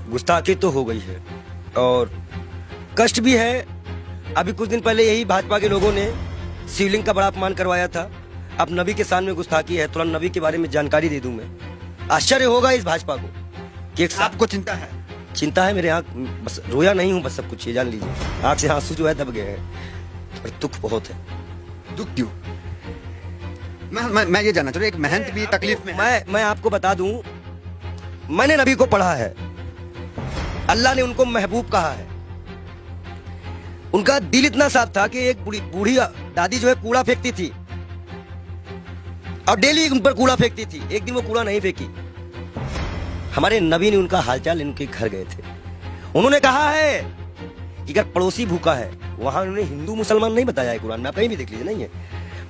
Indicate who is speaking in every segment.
Speaker 1: गुस्ताखी तो हो गई है और कष्ट भी है। अभी कुछ दिन पहले यही भाजपा के लोगों ने शिवलिंग का बड़ा अपमान करवाया था। अब नबी के सामने गुस्ताखी है, थोड़ा नबी के बारे में जानकारी दे दूं मैं। आश्चर्य होगा इस भाजपा को कि
Speaker 2: आपको चिंता है?
Speaker 1: चिंता है मेरे आँख, बस रोया नहीं हूँ, बस सब कुछ ये जान लीजिए। आँख से आंसू जो है दब गए हैं और दुख बहुत है।
Speaker 2: दुख क्यों? मैं ये जानना चाह रहा हूँ, एक महंत भी तकलीफ में है।
Speaker 1: मैं आपको बता दूं, मैंने नबी को पढ़ा है, अल्लाह ने उनको महबूब कहा है। उनका दिल इतना साफ था कि एक बूढ़ी दादी जो है कूड़ा फेंकती थी और डेली उन पर कूड़ा फेंकती थी। एक दिन वो कूड़ा नहीं फेंकी, हमारे नबी ने उनका हालचाल इनके घर गए थे। उन्होंने कहा है कि अगर पड़ोसी भूखा है, वहां उन्होंने हिंदू मुसलमान नहीं बताया है कुरान में, आप कहीं भी देख लीजिए, नहीं है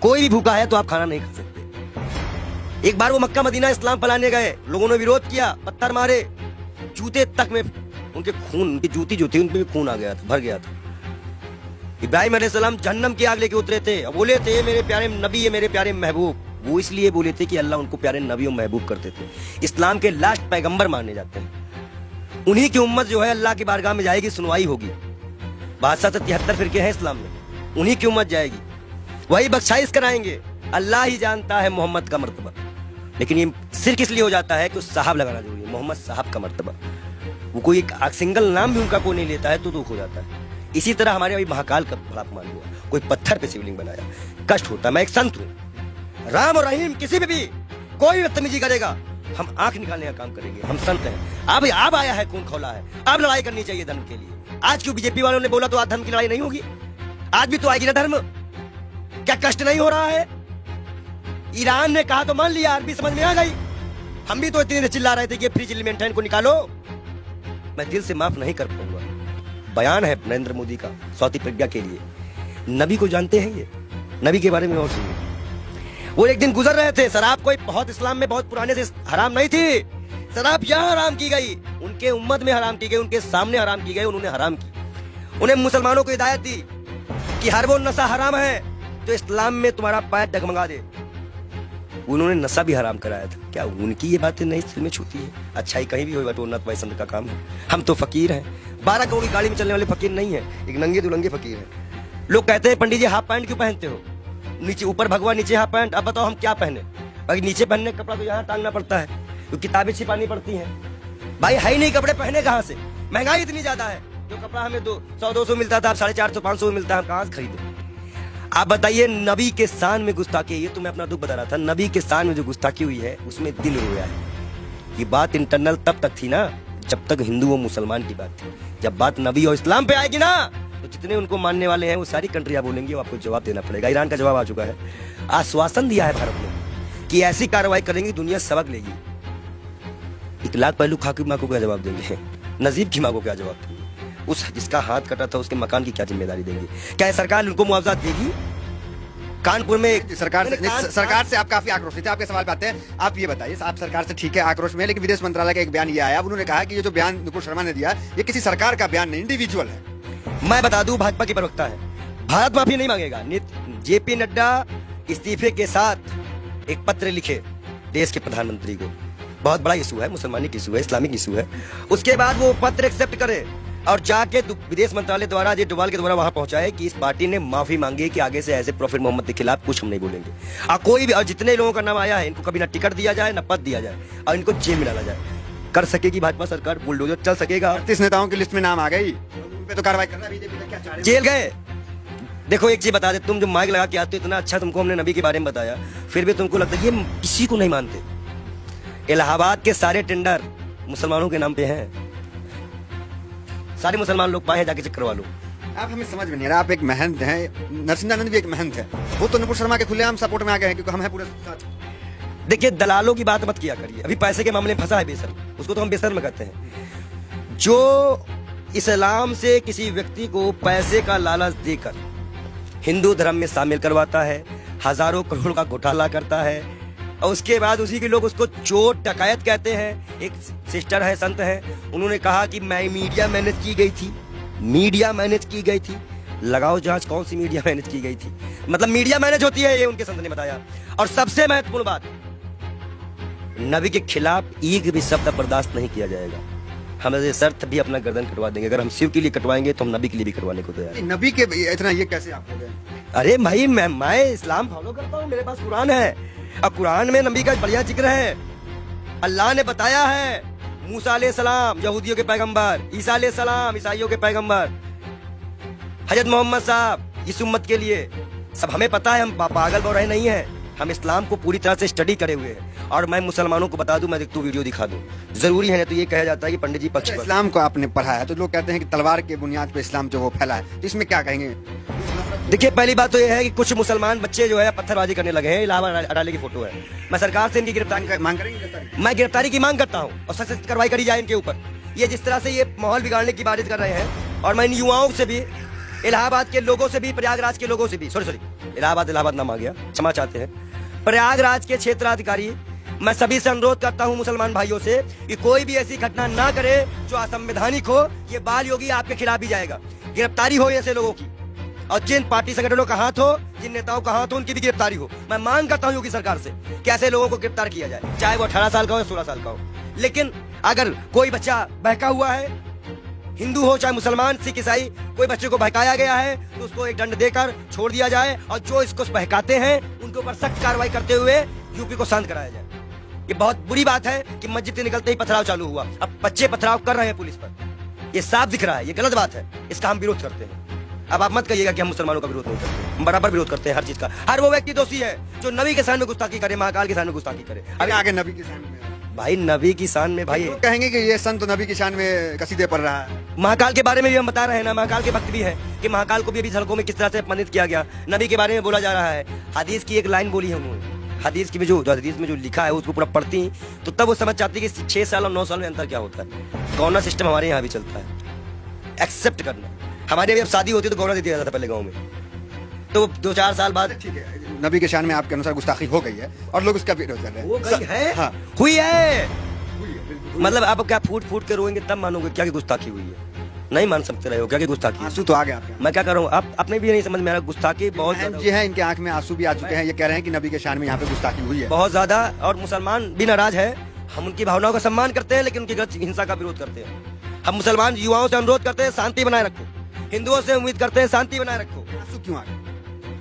Speaker 1: कोई भी भूखा है तो आप खाना नहीं खा सकते। एक बार वो मक्का मदीना इस्लाम फैलाने गए, लोगों ने विरोध किया, पत्थर मारे, जूते तक में उनके खून, उनकी जूती जो थी उनपे भी खून आ गया था, भर गया था। इब्राहिम अलैहिस्सलाम जहन्नम की आग लेके उतरे थे, बोले थे मेरे प्यारे नबी है, मेरे प्यारे महबूब। वो इसलिए बोले थे कि अल्लाह उनको प्यारे नबी और महबूब करते थे। इस्लाम के लास्ट पैगंबर माने जाते हैं। उन्हीं की उम्मत जो है अल्लाह की बारगाह में जाएगी, सुनवाई होगी। 72 फिरके हैं इस्लाम में, उन्हीं की उम्मत जाएगी, वही बख्शाइश कराएंगे। अल्लाह ही जानता है मोहम्मद का मर्तबा, लेकिन ये सिर्फ इसलिए हो जाता है कि उस साहब लगाना जरूरी है, मोहम्मद साहब का मर्तबा। वो कोई एक सिंगल नाम भी उनका कोई नहीं लेता है तो दुख हो जाता है। इसी तरह हमारे अभी महाकाल का बड़ा अपमान हुआ, कोई पत्थर पे शिवलिंग बनाया, कष्ट होता है। मैं एक संत हूँ, राम और रहीम किसी पे भी कोई भी बदतमीजी करेगा, हम आंख निकालने का काम करेंगे। हम संत हैं। अब आया है, खून खौला है, अब लड़ाई करनी चाहिए धर्म के लिए। आज क्यों बीजेपी वालों ने बोला तो आज धर्म की लड़ाई नहीं होगी? आज भी तो आएगी ना धर्म। क्या कष्ट नहीं हो रहा है? ईरान ने कहा तो मान लिया, अरबी समझ में आ गई। हम भी तो इतने चिल्ला रहे थे कि फ्री चिल्ली को निकालो। मैं दिल से माफ नहीं कर पाऊंगा। बयान है नरेंद्र मोदी का स्वाति प्रज्ञा के लिए। नबी को जानते हैं ये, नबी के बारे में और सुनिए। वो एक दिन गुजर रहे थे, शराब कोई बहुत इस्लाम में बहुत पुराने से हराम नहीं थी। शराब यहाँ हराम की गई, उनके उम्मत में हराम की गई, उनके सामने हराम की गई, उन्होंने हराम की। उन्हें मुसलमानों को हिदायत दी कि हर वो नशा हराम है तो इस्लाम में तुम्हारा पैर डगमगा दे। उन्होंने नशा भी हराम कराया था। क्या उनकी ये बातें नहीं दिल में छूती है? अच्छाई कहीं भी हो, उन्नत वैष्णव का काम है। हम तो फकीर हैं, 12 करोड़ की गाड़ी में चलने वाले फकीर नहीं है, एक नंगे दुलंगे फकीर हैं। लोग कहते हैं पंडित जी हाफ पैंट क्यों पहनते हो? नीचे ऊपर भगवा, नीचे हाफ पैंट। अब बताओ हम क्या पहने? भाई नीचे पहनने का कपड़ा तो यहाँ टांगना पड़ता है, तो किताबें छिपानी पड़ती हैं। भाई है ही नहीं कपड़े, पहने कहाँ से? महंगाई इतनी ज्यादा है, जो कपड़ा हमें 100-200 मिलता था अब 450-500 में मिलता है, हम कहाँ से खरीदे? आप बताइए, नबी के शान में गुस्ताखी, ये तो मैं अपना दुख बता रहा था। नबी के शान में जो गुस्ताखी हुई है उसमें दिल रोया है। ये बात इंटरनल तब तक थी ना जब तक हिंदू और मुसलमान की बात थी। जब बात नबी और इस्लाम पे आएगी ना तो जितने उनको मानने वाले हैं वो सारी कंट्रियां बोलेंगी, वो आपको जवाब देना पड़ेगा। ईरान का जवाब आ चुका है, आश्वासन दिया है भारत ने कि ऐसी कार्रवाई करेंगी दुनिया सबक लेगी। 1 लाख पहलू खा की माँ को क्या जवाब देंगे? नजीब की माँ को क्या जवाब देंगे? उस जिसका हाथ कटा था उसके मकान की क्या जिम्मेदारी देंगे? क्या सरकार उनको मुआवजा देगी? कानपुर में
Speaker 2: सरकार से आप काफी आक्रोश थे। आपके सवाल पे आते हैं। आप ये बताइए, आप सरकार से ठीक है आक्रोश में, लेकिन विदेश मंत्रालय का एक बयान ये आया, उन्होंने कहा कि ये जो बयान नुपुर शर्मा ने दिया ये किसी सरकार का बयान नहीं, इंडिविजुअल है।
Speaker 1: मैं बता दूं, भाजपा की प्रवक्ता है, भारत माफी नहीं मांगेगा। जेपी नड्डा इस्तीफे के साथ एक पत्र लिखे देश के प्रधानमंत्री को। बहुत बड़ा इशू है, मुसलमानी की इशू है, इस्लामिक इशू है। उसके बाद वो पत्र एक्सेप्ट करे और जाके विदेश मंत्रालय द्वारा अजय डोभाल के द्वारा वहां पहुंचाए कि इस पार्टी ने माफी मांगी कि आगे से ऐसे प्रॉफिट मोहम्मद के खिलाफ कुछ हम नहीं बोलेंगे। कोई भी, और जितने लोगों का नाम आया है इनको कभी ना टिकट दिया जाए ना पद दिया जाए और इनको जेल में डाला जाए। कर सकेगी भाजपा सरकार, बुलडोजर चल सकेगा।
Speaker 2: 38 नेताओं की लिस्ट में नाम आ गई, उन पे तो कार्रवाई करना बीजेपी क्या चाह रही है?
Speaker 1: जेल गए। देखो एक चीज बता दे, तुम जो माइक लगा के आते हो, इतना अच्छा तुमको हमने नबी के बारे में बताया, फिर भी तुमको लगता है ये किसी को नहीं मानते। इलाहाबाद के सारे टेंडर मुसलमानों के नाम पे हैं, सारे मुसलमान लोग पाए, जाके चेक करवा लो।
Speaker 2: आप हमें समझ में नहीं आ रहा, आप एक महंत हैं, नरसिंहानंद भी एक महंत है, वो तो नुपुर शर्मा के खुलेआम सपोर्ट में आ गए हैं क्योंकि हम हैं पूरे साथ।
Speaker 1: देखिए दलालों की बात मत किया करिए, अभी पैसे के मामले में फंसा है बेशर्म, उसको तो हम बेशर्म कहते हैं। जो इस्लाम से किसी व्यक्ति को पैसे का लालच देकर हिंदू धर्म में शामिल करवाता है, हजारों करोड़ का घोटाला करता है और उसके बाद उसी के लोग उसको चोर डकैत कहते हैं। एक सिस्टर है, संत है, उन्होंने कहा कि मैं मीडिया मैनेज की गई थी, मीडिया मैनेज की गई थी। लगाओ जांच, कौन सी मीडिया मैनेज की गई थी? मतलब मीडिया मैनेज होती है, ये उनके संत ने बताया। और सबसे महत्वपूर्ण बात, नबी के खिलाफ एक भी शब्द बर्दाश्त नहीं किया जाएगा। हम ये शर्त भी अपना गर्दन कटवा देंगे। अगर हम शिव के लिए कटवाएंगे तो हम नबी के लिए भी कटवाने को तैयार हैं।
Speaker 2: नबी के इतना ये कैसे आप हो गए?
Speaker 1: अरे भाई मैं इस्लाम फॉलो करता हूँ, मेरे पास कुरान है और कुरान में नबी का बढ़िया जिक्र है। अल्लाह ने बताया है, मूसा अलैहिस्सलाम यहूदियों के पैगंबर, ईसा अलैहिस्सलाम ईसाइयों के पैगंबर, हजरत मोहम्मद साहब इस उम्मत के लिए। सब हमें पता है, हम पागल बौराहे नहीं है, हम इस्लाम को पूरी तरह से स्टडी करे हुए हैं। और मैं मुसलमानों को बता दूं, मैं तू वीडियो दिखा दूं, जरूरी है। तो ये कहा जाता है कि पंडित जी पक्ष पर।
Speaker 2: इस्लाम को आपने पढ़ा है तो लोग कहते हैं कि तलवार के बुनियाद पे इस्लाम जो वो फैला है, तो इसमें क्या कहेंगे?
Speaker 1: देखिए, पहली बात तो ये है कि कुछ मुसलमान बच्चे जो है पत्थरबाजी करने लगे हैं। इलाहाबाद अडाले की फोटो है। मैं सरकार से इनकी गिरफ्तारी
Speaker 2: मांग करेंगे?
Speaker 1: मैं गिरफ्तारी की मांग करता हूँ और सख्त कार्रवाई करी जाए इनके ऊपर। ये जिस तरह से ये माहौल बिगाड़ने की बारिश कर रहे हैं, और मैं इन युवाओं से भी, इलाहाबाद के लोगों से भी, प्रयागराज के लोगों से भी, सॉरी इलाहाबाद नाम आ गया, क्षमा चाहते हैं, प्रयागराज के क्षेत्राधिकारी, मैं सभी से अनुरोध करता हूं मुसलमान भाइयों से कि कोई भी ऐसी घटना ना करे जो असंवैधानिक हो। ये बाल योगी आपके खिलाफ ही जाएगा। गिरफ्तारी हो ऐसे लोगों की, और जिन पार्टी संगठनों का हाथ हो, जिन नेताओं का हाथ हो, उनकी भी गिरफ्तारी हो। मैं मांग करता हूं योगी सरकार से कि ऐसे लोगों को गिरफ्तार किया जाए, चाहे वो 18 साल का हो या 16 साल का हो। लेकिन अगर कोई बच्चा बहका हुआ है, हिंदू हो चाहे मुसलमान, सिख, ईसाई, कोई बच्चे को बहकाया गया है तो उसको एक दंड देकर छोड़ दिया जाए, और जो इसको बहकाते हैं उनके ऊपर सख्त कार्रवाई करते हुए यूपी को शांत कराया जाए। ये बहुत बुरी बात है कि मस्जिद से निकलते ही पथराव चालू हुआ। अब बच्चे पथराव कर रहे हैं पुलिस पर, ये साफ दिख रहा है, ये गलत बात है, इसका हम विरोध करते हैं। अब आप मत कहिएगा कि हम मुसलमानों का विरोध नहीं करते, हम बराबर विरोध करते हैं हर चीज का। हर वो व्यक्ति दोषी है जो नबी के सामने गुस्ताखी करे, महाकाल के सामने गुस्ताखी करे।
Speaker 2: अभी आगे नबी की शान में
Speaker 1: भाई नबी की शान में, भाई
Speaker 2: लोग कहेंगे कि ये संत नबी की शान में कसीदे पढ़ रहा है।
Speaker 1: महाकाल के बारे में भी हम बता रहे हैं ना, महाकाल के भक्त भी है कि महाकाल को भी अभी सड़कों में किस तरह से अपमानित किया गया। नबी के बारे में बोला जा रहा है। हदीस की एक लाइन बोली है उन्होंने, हदीस की हदीस में जो लिखा है उसको पूरा पढ़ती तो तब वो समझ चाहती कि 6 साल और 9 साल में अंतर क्या होता है। गौना सिस्टम हमारे यहाँ भी चलता है, एक्सेप्ट करना। हमारे अभी अब शादी होती तो गौना दे दिया जाता था पहले गाँव में, तो 2-4 साल बाद।
Speaker 2: ठीक है, नबी के शान में आपके अनुसार गुस्ताखी हो गई है और लोग उसका विरोध कर रहे हैं।
Speaker 1: वो गई है,
Speaker 2: हाँ।
Speaker 1: हुई है, मतलब आप क्या फूट फूट के रोएंगे तब मानोगे क्या कि गुस्ताखी हुई है। नहीं मान सकते रहे हो क्या कि गुस्ताखी।
Speaker 2: आंसू तो आ गए आपके।
Speaker 1: मैं क्या कर रहा हूँ, आप अपने भी नहीं समझ में आ रहा, गुस्ताखी बहुत
Speaker 2: जी है, इनके आंख में आंसू भी आ चुके हैं। ये कह रहे हैं कि नबी के शान में यहाँ पे गुस्ताखी हुई है
Speaker 1: बहुत ज्यादा, और मुसलमान भी नाराज है। हम उनकी भावनाओं का सम्मान करते हैं लेकिन उनकी गलत हिंसा का विरोध करते हैं। हम मुसलमान युवाओं से अनुरोध करते हैं शांति बनाए रखो, हिंदुओं से उम्मीद करते हैं शांति बनाए रखो।
Speaker 2: आंसू क्यों आ गए?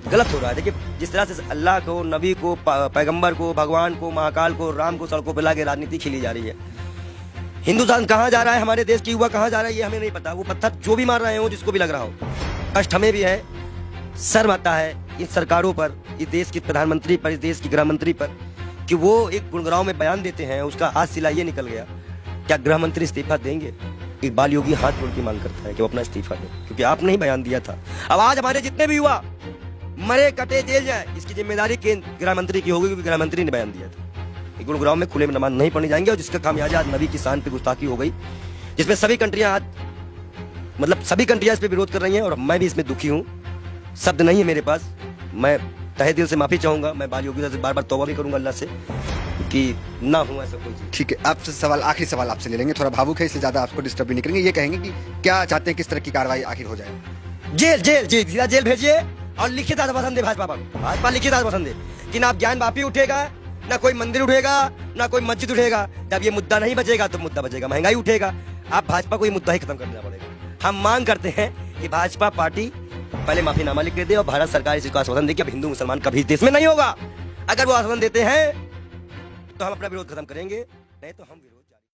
Speaker 1: गलत हो रहा है। देखिए, जिस तरह से अल्लाह को, नबी को, पैगंबर को, भगवान को, महाकाल को, राम को सड़कों पर लाके राजनीति खेली जा रही है। हिंदुस्तान कहाँ जा रहा है, हमारे देश की युवा कहाँ जा रहा है, ये हमें नहीं पता। वो पत्थर जो भी मार रहे हो, जिसको भी लग रहा हो, कष्ट हमें भी है, शर्म आता है इन सरकारों पर, इस देश के प्रधानमंत्री पर, इस देश की गृह मंत्री पर, कि वो एक गुड़गांव में बयान देते हैं, उसका आज सिला ये निकल गया। क्या गृह मंत्री इस्तीफा देंगे? इकबाल योगी हाथ जोड़ के मांग करता है कि वो अपना इस्तीफा दे, क्योंकि आपने ही बयान दिया था। अब आज हमारे जितने भी युवा मरे कटे जेल जाए, इसकी जिम्मेदारी केंद्र गृह मंत्री की होगी, क्योंकि गृह मंत्री ने बयान दिया था कि गुरुग्राम में खुले में नमाज नहीं पढ़ने जाएंगे। और जिसका खामियाजा आज नबी की शान पे गुस्ताखी हो गई, जिसमें सभी कंट्रियां आज, मतलब सभी कंट्रियां इस पे विरोध कर रही हैं, और मैं भी इसमें दुखी हूँ। शब्द नहीं है मेरे पास, मैं तहे दिल से माफी चाहूंगा। मैं बाल योगी से बार बार तौबा भी करूंगा अल्लाह से कि ना हो ऐसा कोई चीज।
Speaker 2: ठीक है, आपसे सवाल, आखिरी सवाल आपसे ले लेंगे, थोड़ा भावुक है इसलिए ज्यादा आपको डिस्टर्ब भी नहीं करेंगे। ये कहेंगे कि क्या चाहते हैं, किस तरह की कार्रवाई आखिर हो जाए?
Speaker 1: जेल जेल जेल सीधा जेल भेजिए, और लिखित आश्वासन दे भाजपा पर, भाजपा लिखित आश्वासन दे कि ना ज्ञान वापी उठेगा, ना कोई मंदिर उठेगा, ना कोई मस्जिद उठेगा। जब ये मुद्दा नहीं बचेगा तो मुद्दा बचेगा महंगाई उठेगा। आप भाजपा को ये मुद्दा ही खत्म करना पड़ेगा। हम मांग करते हैं कि भाजपा पार्टी पहले माफीनामा लिख के दे और भारत सरकार इसको आश्वासन दे कि अब हिंदू मुसलमान कभी इस देश में नहीं होगा। अगर वो आश्वासन देते हैं तो हम अपना विरोध खत्म करेंगे, नहीं तो हम